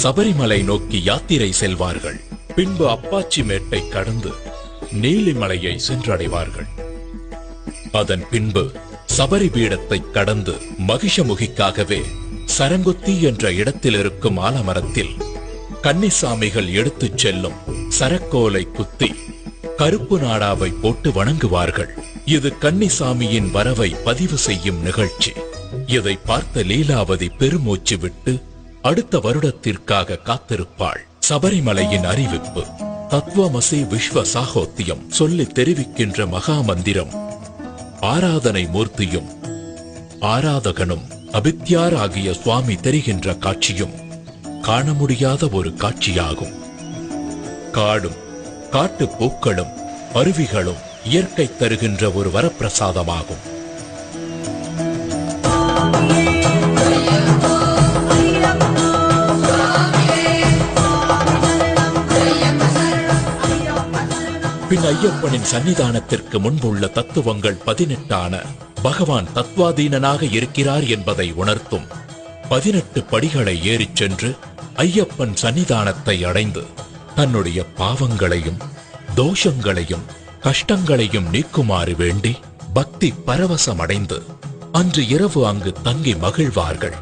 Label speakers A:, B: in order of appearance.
A: சபரிமலை நோக்கி யாத்திரை செல்வார்கள். பின்பு அப்பாச்சி மேட்டை கடந்து நீலிமலையை சென்றடைவார்கள். அதன் பின்பு சபரி பீடத்தை கடந்து மகிஷமுகிக்காகவே சரங்குத்தி என்ற இடத்தில் இருக்கும் ஆலமரத்தில் கன்னிசாமிகள் எடுத்துச் செல்லும் சரக்கோலை குத்தி கருப்பு நாடாவை போட்டு வணங்குவார்கள். இது கன்னிசாமியின் வரவை பதிவு செய்யும் நிகழ்ச்சி. இதை பார்த்த லீலாவதி பெருமூச்சு விட்டு அடுத்த வருடத்திற்காக காத்திருப்பாள். சபரிமலையின் அறிவிப்பு. தத்துவமசி விஸ்வ சாகோத்தியம் சொல்லி தெரிவிக்கின்ற மகா மந்திரம் ஆராதனை மூர்த்தியும் ஆராதகனும் அபித்யார் ஆகிய சுவாமி தெரிகின்ற காட்சியும் காண முடியாத ஒரு காட்சியாகும். காடும் காட்டு பூக்களும் அருவிகளும் இயற்கை தருகின்ற ஒரு வரப்பிரசாதமாகும். பின் ஐயப்பனின் சன்னிதானத்திற்கு முன்புள்ள தத்துவங்கள் 18 பகவான் தத்வாதீனனாக இருக்கிறார் என்பதை உணர்த்தும் 18 படிகளை ஏறிச் சென்று ஐயப்பன் சன்னிதானத்தை அடைந்து தன்னுடைய பாவங்களையும் தோஷங்களையும் கஷ்டங்களையும் நீக்குமாறு வேண்டி பக்தி பரவசமடைந்து அன்று இரவு அங்கு தங்கி மகிழ்வார்கள்.